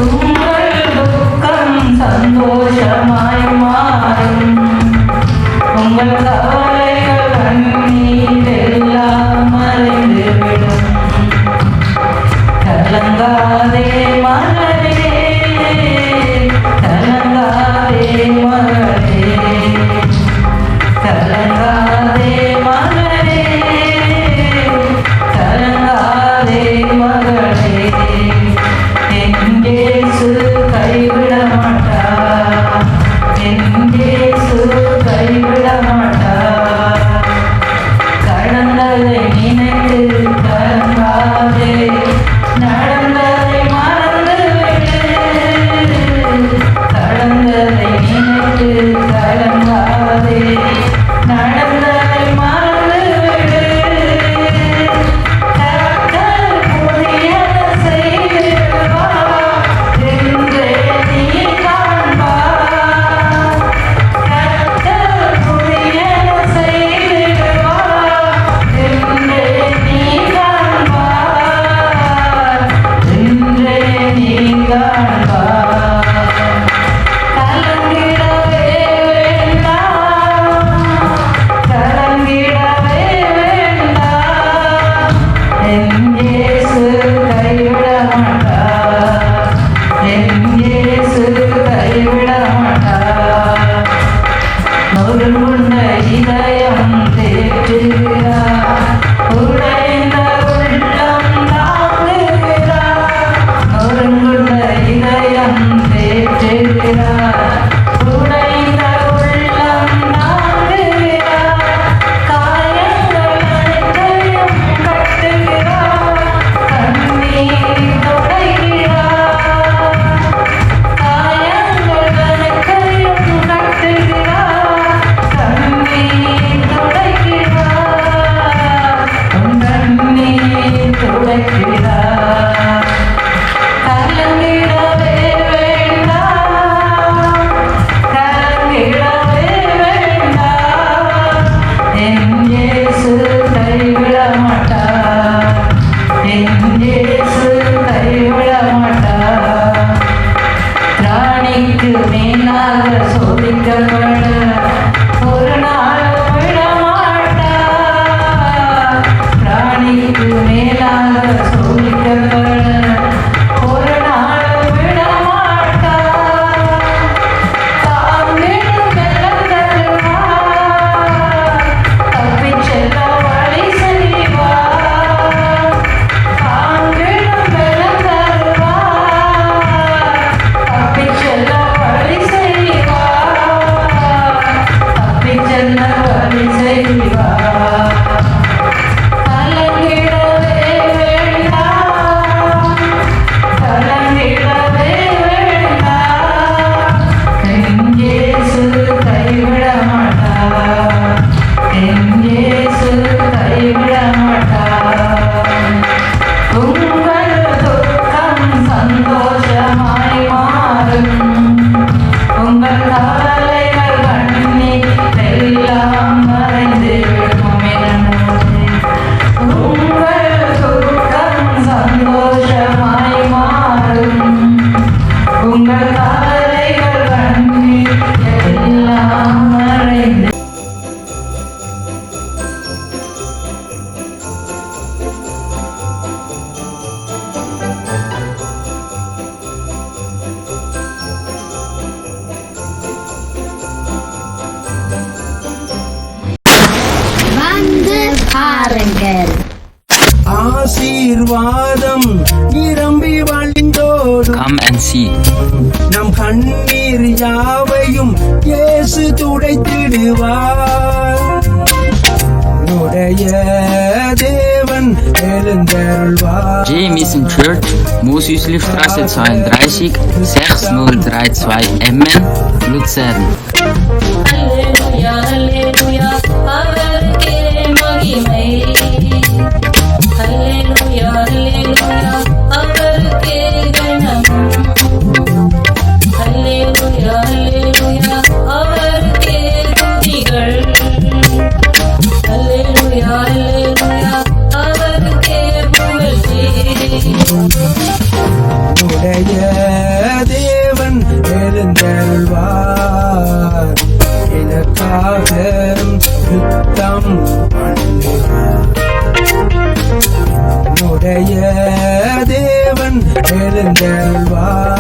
உங்கள் துக்கம் சந்தோஷமாய் மாறும். உங்கள் கவலைகள் கண்ணீர் எல்லாம் மறைந்துவிடும். கலங்காதே மகளே, கலங்காதே மகளே, கலங்காதே மகளே, கலங்காதே மகளே. என் இயேசு கைவிட மாட்டார், என் இயேசு கைவிட மாட்டார். கடந்ததை நினைத்து கலங்காதே, நடந்ததை மறந்துவிடு. கடந்ததை நினைத்து கலங்காதே, நடந்ததை மறந்துவிடு. கர்த்தர் புதியதை செய்திடுவார் என்றே நீ காண்பாய். கர்த்தர் புதியதை செய்திடுவார் என்றே நீ காண்பாய், என்றே நீ காண்பாய். கலங்கிடவே வேண்டாம், கலங்கிடவே வேண்டாம். என் இயேசு கைவிட மாட்டார், என் இயேசு கைவிட மாட்டார். நொறுங்குண்ட இதயம் தேற்றுகிறார், உடைந்த உள்ளம் தாங்குகிறார். நொறுங்குண்ட இதயம் தேற்றுகிறார், உடைந்த உள்ளம் தாங்குகிறார். காயங்கள் அனைத்தையும் கட்டுகிறார், கண்ணீர் துடைக்கிறார். காயங்கள் அனைத்தையும் கட்டுகிறார், கண்ணீர் துடைக்கிறார், கண்ணீர் துடைக்கிறார். கலங்கிடவே வேண்டாம், கலங்கிடவே வேண்டாம். என் இயேசு கைவிட மாட்டார், என் இயேசு கைவிட மாட்டார். ராணிக்கு மேலாக சோதிக்கப்பட ஒரு நாள் விட மாட்டார். ராணிக்கு மேலாக சோதிக்கப்பட ஒரு நாள் விட மாட்டார். தாங்கிடும் வெள்ளம் தருவார், தப்பிச் செல்ல வழி செய்வார். தாங்கிடும் வெள்ளம் தருவார், தப்பிச் செல்ல வழி செய்வார், தப்பிச் செல்ல வழி செய்வார். கலங்கிடவே வேண்டாம், கலங்கிடவே வேண்டாம். என் இயேசு கைவிட மாட்டார், என் இயேசு கைவிட மாட்டார். உங்கள் துக்கம் சந்தோஷமாய் மாறும். உங்கள் கவலைகள் கண்ணீர் எல்லாம் மறைந்துவிடும். உங்கள் துக்கம் சந்தோஷமாய் மாறும். உங்கள் கவலைகள் கண்ணீர் எல்லாம் மறைந்து. வந்து பாருங்கள். ஆசீர்வாதம் நிரம்பி வழிந்தோடும். Come and see. நம் கண்ணீர் யாவையும் இயேசு துடைத்திடுவார். உடைய தேவன் எழுந்தருள்வார். J. Mission Church, Mosüslistraße 32, 6032 Emmen, Luzern. அல்லேலூயா, அல்லேலூயா, அவருக்கே மகிமை. அல்லேலூயா, அல்லேலூயா, அவருக்கே கனம். அல்லேலூயா, அல்லேலூயா, அவருக்கே துதிகள். அல்லேலூயா, அல்லேலூயா, அவருக்கே புகழ்ச்சி. உடைய நமக்காக யுத்தம் பண்ணுவார். என்னுடைய தேவன் எழுந்தருள்வார்.